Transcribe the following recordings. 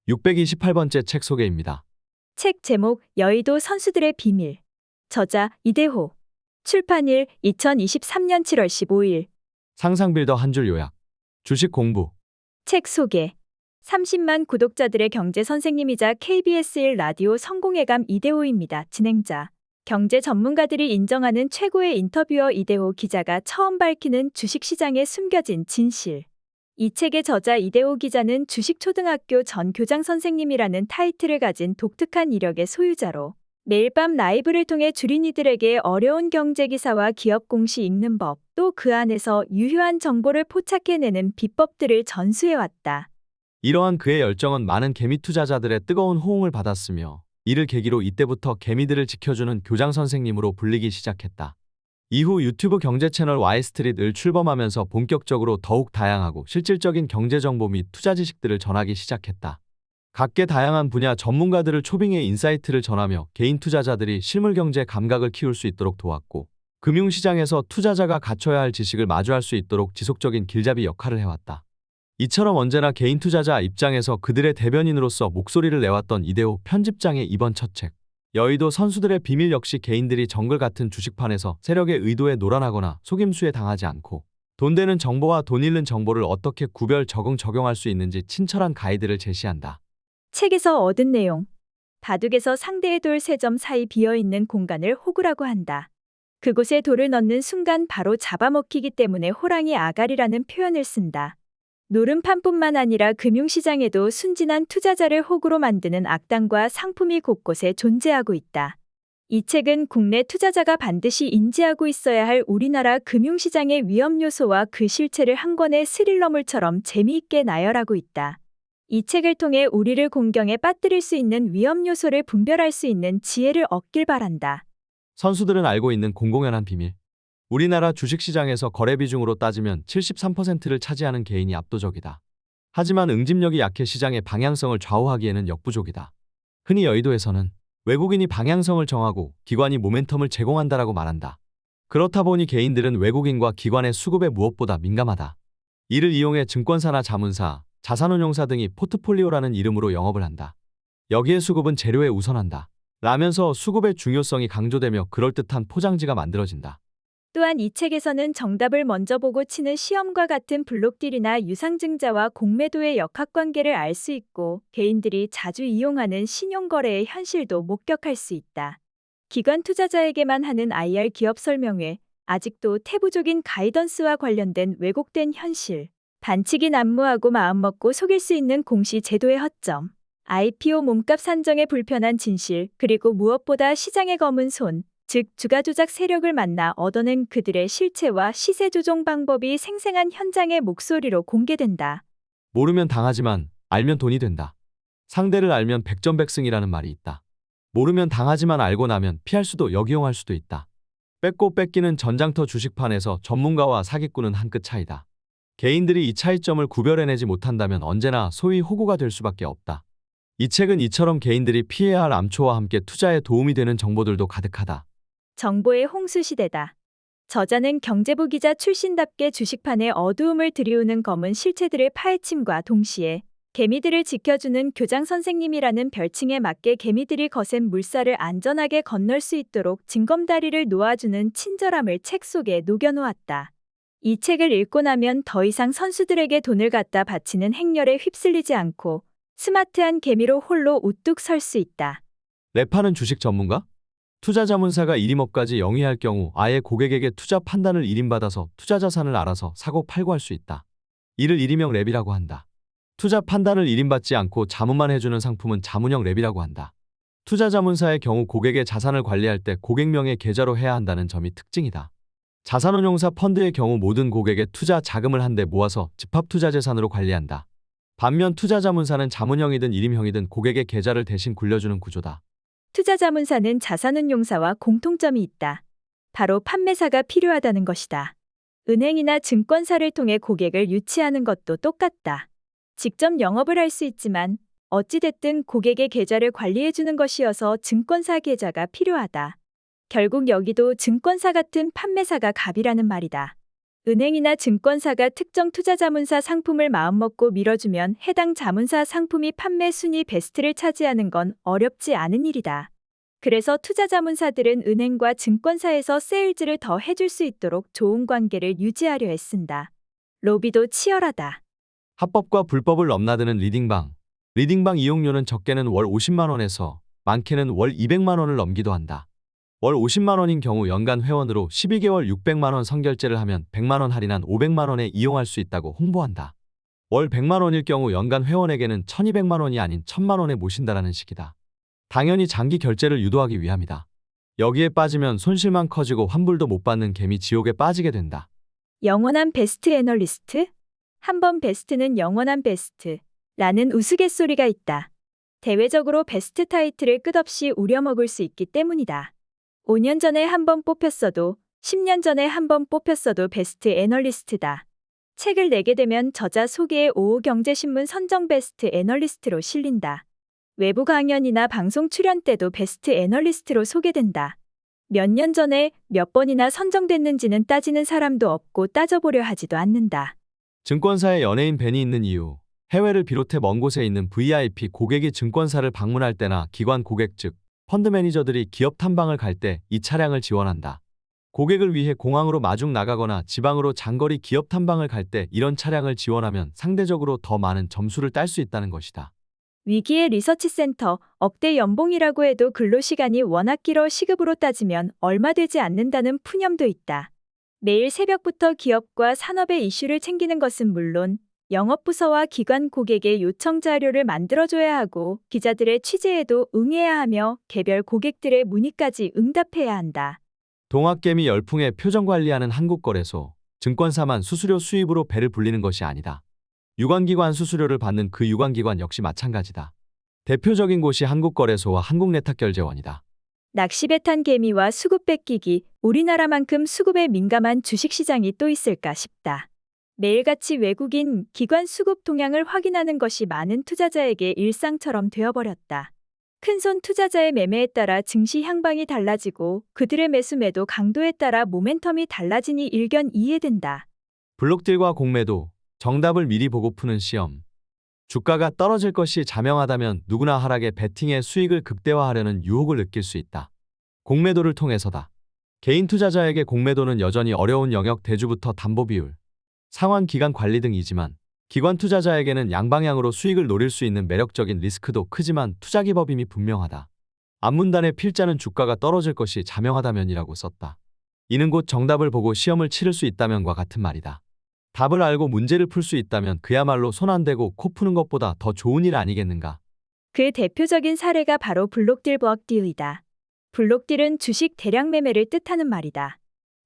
628번째 책 소개입니다. 책 제목 여의도 선수들의 비밀. 저자 이대호. 출판일 2023년 7월 15일. 상상빌더 한 줄 요약. 주식 공부. 책 소개. 30만 구독자들의 경제 선생님이자 KBS 1 라디오 성공회감 이대호입니다. 진행자. 경제 전문가들이 인정하는 최고의 인터뷰어 이대호 기자가 처음 밝히는 주식시장에 숨겨진 진실. 이 책의 저자 이대호 기자는 주식초등학교 전 교장 선생님이라는 타이틀을 가진 독특한 이력의 소유자로 매일 밤 라이브를 통해 주린이들에게 어려운 경제기사와 기업 공시 읽는 법, 또 그 안에서 유효한 정보를 포착해내는 비법들을 전수해왔다. 이러한 그의 열정은 많은 개미 투자자들의 뜨거운 호응을 받았으며 이를 계기로 이때부터 개미들을 지켜주는 교장 선생님으로 불리기 시작했다. 이후 유튜브 경제 채널 Y스트릿을 출범하면서 본격적으로 더욱 다양하고 실질적인 경제 정보 및 투자 지식들을 전하기 시작했다. 각계 다양한 분야 전문가들을 초빙해 인사이트를 전하며 개인 투자자들이 실물 경제 감각을 키울 수 있도록 도왔고, 금융시장에서 투자자가 갖춰야 할 지식을 마주할 수 있도록 지속적인 길잡이 역할을 해왔다. 이처럼 언제나 개인 투자자 입장에서 그들의 대변인으로서 목소리를 내왔던 이대호 편집장의 이번 첫 책, 여의도 선수들의 비밀 역시 개인들이 정글 같은 주식판에서 세력의 의도에 노란하거나 속임수에 당하지 않고 돈 되는 정보와 돈 잃는 정보를 어떻게 구별 적용할 수 있는지 친절한 가이드를 제시한다. 책에서 얻은 내용. 바둑에서 상대의 돌 3점 사이 비어있는 공간을 호구라고 한다. 그곳에 돌을 넣는 순간 바로 잡아먹히기 때문에 호랑이 아가리라는 표현을 쓴다. 노름판뿐만 아니라 금융시장에도 순진한 투자자를 호구로 만드는 악당과 상품이 곳곳에 존재하고 있다. 이 책은 국내 투자자가 반드시 인지하고 있어야 할 우리나라 금융시장의 위험 요소와 그 실체를 한 권의 스릴러물처럼 재미있게 나열하고 있다. 이 책을 통해 우리를 공경에 빠뜨릴 수 있는 위험 요소를 분별할 수 있는 지혜를 얻길 바란다. 선수들은 알고 있는 공공연한 비밀. 우리나라 주식시장에서 거래 비중으로 따지면 73%를 차지하는 개인이 압도적이다. 하지만 응집력이 약해 시장의 방향성을 좌우하기에는 역부족이다. 흔히 여의도에서는 외국인이 방향성을 정하고 기관이 모멘텀을 제공한다라고 말한다. 그렇다 보니 개인들은 외국인과 기관의 수급에 무엇보다 민감하다. 이를 이용해 증권사나 자문사, 자산운용사 등이 포트폴리오라는 이름으로 영업을 한다. 여기에 수급은 재료에 우선한다. 라면서 수급의 중요성이 강조되며 그럴듯한 포장지가 만들어진다. 또한 이 책에서는 정답을 먼저 보고 치는 시험과 같은 블록딜이나 유상증자와 공매도의 역학관계를 알 수 있고, 개인들이 자주 이용하는 신용거래의 현실도 목격할 수 있다. 기관 투자자에게만 하는 IR 기업 설명회, 아직도 태부적인 가이던스와 관련된 왜곡된 현실, 반칙이 난무하고 마음먹고 속일 수 있는 공시 제도의 허점, IPO 몸값 산정의 불편한 진실, 그리고 무엇보다 시장의 검은 손, 즉 주가 조작 세력을 만나 얻어낸 그들의 실체와 시세 조종 방법이 생생한 현장의 목소리로 공개된다. 모르면 당하지만 알면 돈이 된다. 상대를 알면 백전백승이라는 말이 있다. 모르면 당하지만 알고 나면 피할 수도 역이용할 수도 있다. 뺏고 뺏기는 전장터 주식판에서 전문가와 사기꾼은 한 끗 차이다. 개인들이 이 차이점을 구별해내지 못한다면 언제나 소위 호구가 될 수밖에 없다. 이 책은 이처럼 개인들이 피해야 할 암초와 함께 투자에 도움이 되는 정보들도 가득하다. 정보의 홍수시대다. 저자는 경제부 기자 출신답게 주식판의 어두움을 들이우는 검은 실체들의 파헤침과 동시에 개미들을 지켜주는 교장 선생님이라는 별칭에 맞게 개미들이 거센 물살을 안전하게 건널 수 있도록 징검다리를 놓아주는 친절함을 책 속에 녹여놓았다. 이 책을 읽고 나면 더 이상 선수들에게 돈을 갖다 바치는 행렬에 휩쓸리지 않고 스마트한 개미로 홀로 우뚝 설 수 있다. 랩하는 주식 전문가? 투자 자문사가 일임업까지 영위할 경우 아예 고객에게 투자 판단을 일임받아서 투자 자산을 알아서 사고 팔고 할 수 있다. 이를 일임형 랩이라고 한다. 투자 판단을 일임받지 않고 자문만 해주는 상품은 자문형 랩이라고 한다. 투자 자문사의 경우 고객의 자산을 관리할 때 고객명의 계좌로 해야 한다는 점이 특징이다. 자산운용사 펀드의 경우 모든 고객의 투자 자금을 한데 모아서 집합투자재산으로 관리한다. 반면 투자 자문사는 자문형이든 일임형이든 고객의 계좌를 대신 굴려주는 구조다. 투자자문사는 자산운용사와 공통점이 있다. 바로 판매사가 필요하다는 것이다. 은행이나 증권사를 통해 고객을 유치하는 것도 똑같다. 직접 영업을 할 수 있지만 어찌됐든 고객의 계좌를 관리해주는 것이어서 증권사 계좌가 필요하다. 결국 여기도 증권사 같은 판매사가 갑이라는 말이다. 은행이나 증권사가 특정 투자자문사 상품을 마음먹고 밀어주면 해당 자문사 상품이 판매 순위 베스트를 차지하는 건 어렵지 않은 일이다. 그래서 투자자문사들은 은행과 증권사에서 세일즈를 더 해줄 수 있도록 좋은 관계를 유지하려 애쓴다. 로비도 치열하다. 합법과 불법을 넘나드는 리딩방. 리딩방 이용료는 적게는 월 50만 원에서 많게는 월 200만 원을 넘기도 한다. 월 50만 원인 경우 연간 회원으로 12개월 600만 원 선결제를 하면 100만 원 할인한 500만 원에 이용할 수 있다고 홍보한다. 월 100만 원일 경우 연간 회원에게는 1200만 원이 아닌 1000만 원에 모신다라는 식이다. 당연히 장기 결제를 유도하기 위함이다. 여기에 빠지면 손실만 커지고 환불도 못 받는 개미 지옥에 빠지게 된다. 영원한 베스트 애널리스트? 한 번 베스트는 영원한 베스트라는 우스갯소리가 있다. 대외적으로 베스트 타이틀을 끝없이 우려먹을 수 있기 때문이다. 5년 전에 한 번 뽑혔어도 10년 전에 한 번 뽑혔어도 베스트 애널리스트다. 책을 내게 되면 저자 소개에 오후경제신문 선정 베스트 애널리스트로 실린다. 외부 강연이나 방송 출연 때도 베스트 애널리스트로 소개된다. 몇 년 전에 몇 번이나 선정됐는지는 따지는 사람도 없고 따져보려 하지도 않는다. 증권사에 연예인 밴이 있는 이유. 해외를 비롯해 먼 곳에 있는 VIP 고객이 증권사를 방문할 때나 기관 고객 즉 펀드 매니저들이 기업 탐방을 갈 때 이 차량을 지원한다. 고객을 위해 공항으로 마중 나가거나 지방으로 장거리 기업 탐방을 갈 때 이런 차량을 지원하면 상대적으로 더 많은 점수를 딸 수 있다는 것이다. 위기의 리서치센터, 억대 연봉이라고 해도 근로시간이 워낙 길어 시급으로 따지면 얼마 되지 않는다는 푸념도 있다. 매일 새벽부터 기업과 산업의 이슈를 챙기는 것은 물론 영업부서와 기관 고객의 요청 자료를 만들어줘야 하고 기자들의 취재에도 응해야 하며 개별 고객들의 문의까지 응답해야 한다. 동학개미 열풍에 표정 관리하는 한국거래소, 증권사만 수수료 수입으로 배를 불리는 것이 아니다. 유관기관 수수료를 받는 그 유관기관 역시 마찬가지다. 대표적인 곳이 한국거래소와 한국내탁결제원이다. 낚시배 탄 개미와 수급 뺏기기, 우리나라만큼 수급에 민감한 주식시장이 또 있을까 싶다. 매일같이 외국인 기관 수급 동향을 확인하는 것이 많은 투자자에게 일상처럼 되어버렸다. 큰손 투자자의 매매에 따라 증시 향방이 달라지고 그들의 매수 매도 강도에 따라 모멘텀이 달라지니 일견 이해된다. 블록딜과 공매도, 정답을 미리 보고 푸는 시험. 주가가 떨어질 것이 자명하다면 누구나 하락에 베팅의 수익을 극대화하려는 유혹을 느낄 수 있다. 공매도를 통해서다. 개인 투자자에게 공매도는 여전히 어려운 영역 대주부터 담보 비율, 상환 기간 관리 등이지만 기관 투자자에게는 양방향으로 수익을 노릴 수 있는 매력적인 리스크도 크지만 투자 기법임이 분명하다. 앞문단의 필자는 주가가 떨어질 것이 자명하다면이라고 썼다. 이는 곧 정답을 보고 시험을 치를 수 있다면과 같은 말이다. 답을 알고 문제를 풀 수 있다면 그야말로 손 안 대고 코 푸는 것보다 더 좋은 일 아니겠는가. 그 대표적인 사례가 바로 블록딜 블록딜이다. 블록딜은 주식 대량 매매를 뜻하는 말이다.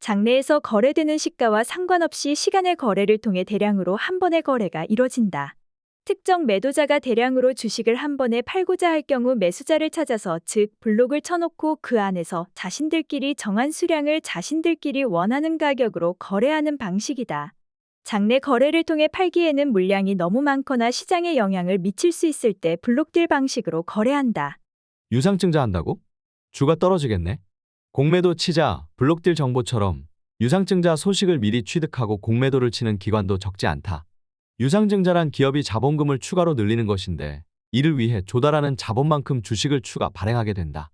장내에서 거래되는 시가와 상관없이 시간의 거래를 통해 대량으로 한 번의 거래가 이뤄진다. 특정 매도자가 대량으로 주식을 한 번에 팔고자 할 경우 매수자를 찾아서 즉 블록을 쳐놓고 그 안에서 자신들끼리 정한 수량을 자신들끼리 원하는 가격으로 거래하는 방식이다. 장내 거래를 통해 팔기에는 물량이 너무 많거나 시장에 영향을 미칠 수 있을 때 블록딜 방식으로 거래한다. 유상증자 한다고? 주가 떨어지겠네. 공매도 치자, 블록딜 정보처럼 유상증자 소식을 미리 취득하고 공매도를 치는 기관도 적지 않다. 유상증자란 기업이 자본금을 추가로 늘리는 것인데 이를 위해 조달하는 자본만큼 주식을 추가 발행하게 된다.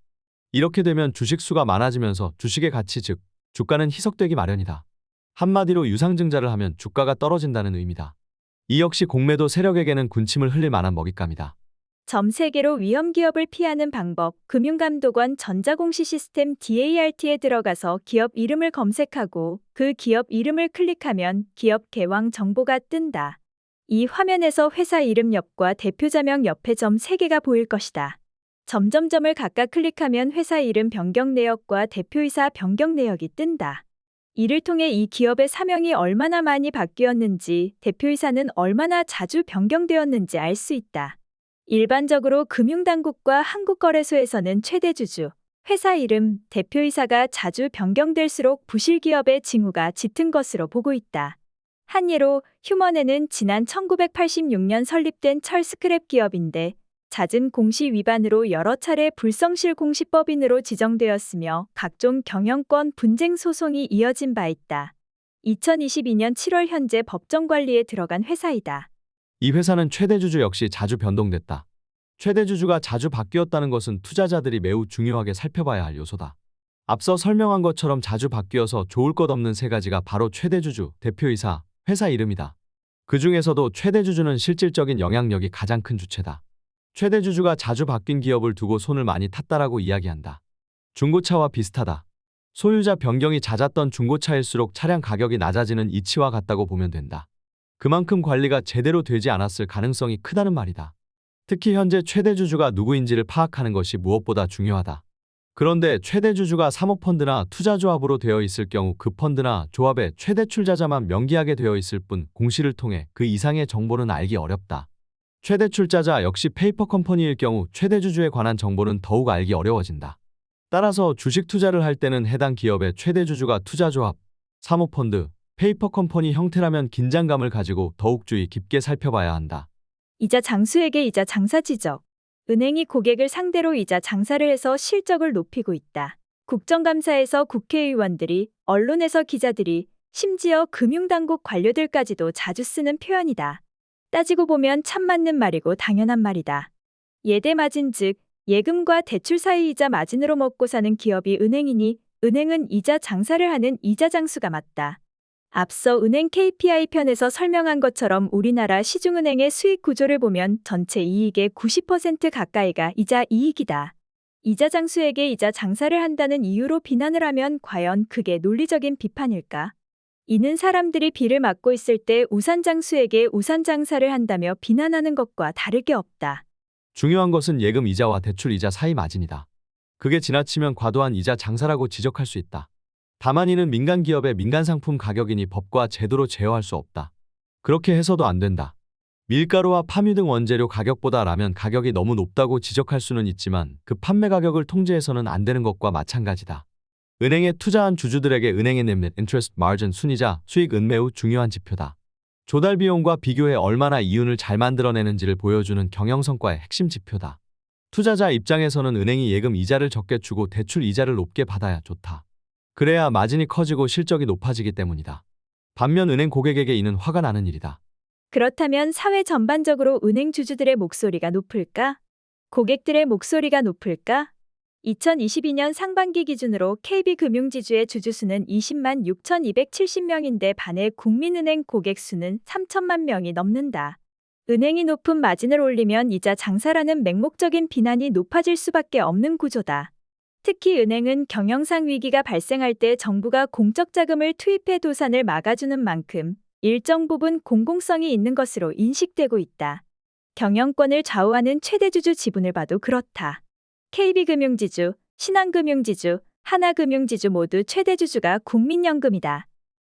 이렇게 되면 주식 수가 많아지면서 주식의 가치 즉 주가는 희석되기 마련이다. 한마디로 유상증자를 하면 주가가 떨어진다는 의미다. 이 역시 공매도 세력에게는 군침을 흘릴 만한 먹잇감이다. 점 3개로 위험 기업을 피하는 방법. 금융감독원 전자공시 시스템 DART에 들어가서 기업 이름을 검색하고 그 기업 이름을 클릭하면 기업 개왕 정보가 뜬다. 이 화면에서 회사 이름 옆과 대표자명 옆에 점 3개가 보일 것이다. 점점점을 각각 클릭하면 회사 이름 변경 내역과 대표이사 변경 내역이 뜬다. 이를 통해 이 기업의 사명이 얼마나 많이 바뀌었는지, 대표이사는 얼마나 자주 변경되었는지 알 수 있다. 일반적으로 금융당국과 한국거래소에서는 최대 주주, 회사 이름, 대표이사가 자주 변경될수록 부실기업의 징후가 짙은 것으로 보고 있다. 한 예로 휴먼에는 지난 1986년 설립된 철 스크랩 기업인데 잦은 공시 위반으로 여러 차례 불성실 공시법인으로 지정되었으며 각종 경영권 분쟁 소송이 이어진 바 있다. 2022년 7월 현재 법정 관리에 들어간 회사이다. 이 회사는 최대 주주 역시 자주 변동됐다. 최대 주주가 자주 바뀌었다는 것은 투자자들이 매우 중요하게 살펴봐야 할 요소다. 앞서 설명한 것처럼 자주 바뀌어서 좋을 것 없는 세 가지가 바로 최대 주주, 대표이사, 회사 이름이다. 그 중에서도 최대 주주는 실질적인 영향력이 가장 큰 주체다. 최대 주주가 자주 바뀐 기업을 두고 손을 많이 탔다라고 이야기한다. 중고차와 비슷하다. 소유자 변경이 잦았던 중고차일수록 차량 가격이 낮아지는 이치와 같다고 보면 된다. 그만큼 관리가 제대로 되지 않았을 가능성이 크다는 말이다. 특히 현재 최대 주주가 누구인지를 파악하는 것이 무엇보다 중요하다. 그런데 최대 주주가 사모펀드나 투자조합으로 되어 있을 경우 그 펀드나 조합의 최대 출자자만 명기하게 되어 있을 뿐 공시를 통해 그 이상의 정보는 알기 어렵다. 최대 출자자 역시 페이퍼 컴퍼니일 경우 최대 주주에 관한 정보는 더욱 알기 어려워진다. 따라서 주식 투자를 할 때는 해당 기업의 최대 주주가 투자조합, 사모펀드, 페이퍼 컴퍼니 형태라면 긴장감을 가지고 더욱 주의 깊게 살펴봐야 한다. 이자 장수에게 이자 장사 지적. 은행이 고객을 상대로 이자 장사를 해서 실적을 높이고 있다. 국정감사에서 국회의원들이, 언론에서 기자들이, 심지어 금융당국 관료들까지도 자주 쓰는 표현이다. 따지고 보면 참 맞는 말이고 당연한 말이다. 예대 마진 즉 예금과 대출 사이 이자 마진으로 먹고 사는 기업이 은행이니 은행은 이자 장사를 하는 이자 장수가 맞다. 앞서 은행 KPI 편에서 설명한 것처럼 우리나라 시중은행의 수익 구조를 보면 전체 이익의 90% 가까이가 이자 이익이다. 이자 장수에게 이자 장사를 한다는 이유로 비난을 하면 과연 그게 논리적인 비판일까? 이는 사람들이 비를 맞고 있을 때 우산 장수에게 우산 장사를 한다며 비난하는 것과 다를 게 없다. 중요한 것은 예금 이자와 대출 이자 사이 마진이다. 그게 지나치면 과도한 이자 장사라고 지적할 수 있다. 다만 이는 민간 기업의 민간 상품 가격이니 법과 제도로 제어할 수 없다. 그렇게 해서도 안 된다. 밀가루와 파묘 등 원재료 가격보다 라면 가격이 너무 높다고 지적할 수는 있지만 그 판매 가격을 통제해서는 안 되는 것과 마찬가지다. 은행에 투자한 주주들에게 은행에 내는 interest margin 순이자 수익은 매우 중요한 지표다. 조달 비용과 비교해 얼마나 이윤을 잘 만들어내는지를 보여주는 경영성과의 핵심 지표다. 투자자 입장에서는 은행이 예금 이자를 적게 주고 대출 이자를 높게 받아야 좋다. 그래야 마진이 커지고 실적이 높아지기 때문이다. 반면 은행 고객에게 이는 화가 나는 일이다. 그렇다면 사회 전반적으로 은행 주주들의 목소리가 높을까? 고객들의 목소리가 높을까? 2022년 상반기 기준으로 KB금융지주의 주주수는 20만 6,270명인데 반해 국민은행 고객 수는 3천만 명이 넘는다. 은행이 높은 마진을 올리면 이자 장사라는 맹목적인 비난이 높아질 수밖에 없는 구조다. 특히 은행은 경영상 위기가 발생할 때 정부가 공적 자금을 투입해 도산을 막아주는 만큼 일정 부분 공공성이 있는 것으로 인식되고 있다. 경영권을 좌우하는 최대주주 지분을 봐도 그렇다. KB금융지주, 신한금융지주, 하나금융지주 모두 최대주주가 국민연금이다.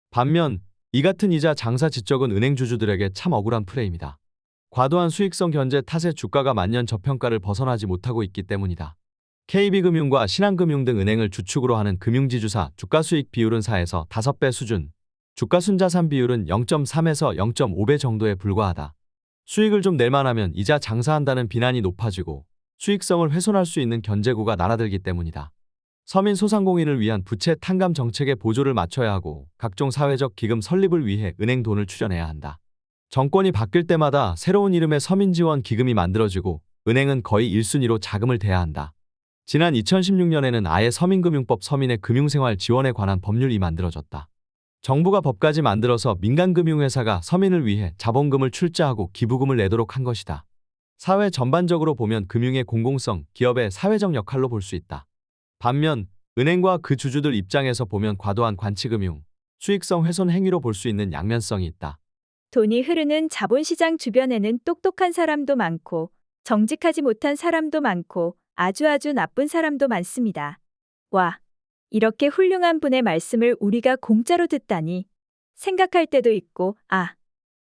반면 이 같은 이자 장사 지적은 은행 주주들에게 참 억울한 프레임이다. 과도한 수익성 견제 탓에 주가가 만년 저평가를 벗어나지 못하고 있기 때문이다. KB금융과 신한금융 등 은행을 주축으로 하는 금융지주사 주가수익 비율은 4에서 5배 수준, 주가순자산 비율은 0.3에서 0.5배 정도에 불과하다. 수익을 좀 낼만하면 이자 장사한다는 비난이 높아지고 수익성을 훼손할 수 있는 견제구가 날아들기 때문이다. 서민 소상공인을 위한 부채 탕감 정책에 보조를 맞춰야 하고 각종 사회적 기금 설립을 위해 은행 돈을 출연해야 한다. 정권이 바뀔 때마다 새로운 이름의 서민지원 기금이 만들어지고 은행은 거의 1순위로 자금을 대야 한다. 지난 2016년에는 아예 서민금융법 서민의 금융생활 지원에 관한 법률이 만들어졌다. 정부가 법까지 만들어서 민간금융회사가 서민을 위해 자본금을 출자하고 기부금을 내도록 한 것이다. 사회 전반적으로 보면 금융의 공공성, 기업의 사회적 역할로 볼 수 있다. 반면 은행과 그 주주들 입장에서 보면 과도한 관치금융, 수익성 훼손 행위로 볼 수 있는 양면성이 있다. 돈이 흐르는 자본시장 주변에는 똑똑한 사람도 많고 정직하지 못한 사람도 많고 아주 나쁜 사람도 많습니다. 와, 이렇게 훌륭한 분의 말씀을 우리가 공짜로 듣다니 생각할 때도 있고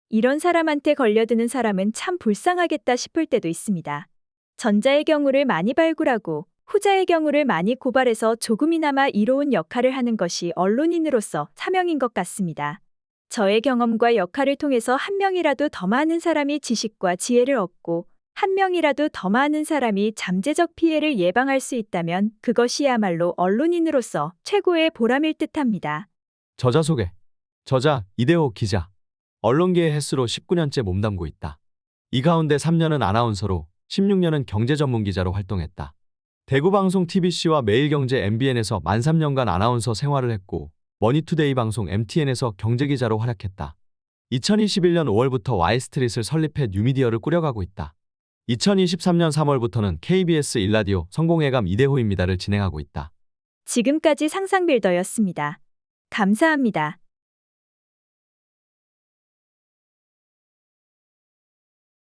이런 사람한테 걸려드는 사람은 참 불쌍하겠다 싶을 때도 있습니다. 전자의 경우를 많이 발굴하고 후자의 경우를 많이 고발해서 조금이나마 이로운 역할을 하는 것이 언론인으로서 사명인 것 같습니다. 저의 경험과 역할을 통해서 한 명이라도 더 많은 사람이 지식과 지혜를 얻고 한 명이라도 더 많은 사람이 잠재적 피해를 예방할 수 있다면 그것이야말로 언론인으로서 최고의 보람일 듯합니다. 저자 소개. 저자 이대호 기자. 언론계의 햇수로 19년째 몸담고 있다. 이 가운데 3년은 아나운서로 16년은 경제 전문 기자로 활동했다. 대구방송 TBC와 매일경제 MBN에서 만 3년간 아나운서 생활을 했고 머니투데이 방송 MTN에서 경제기자로 활약했다. 2021년 5월부터 Y스트릿을 설립해 뉴미디어를 꾸려가고 있다. 2023년 3월부터는 KBS 일라디오 성공회감 이대호입니다를 진행하고 있다. 지금까지 상상빌더였습니다. 감사합니다.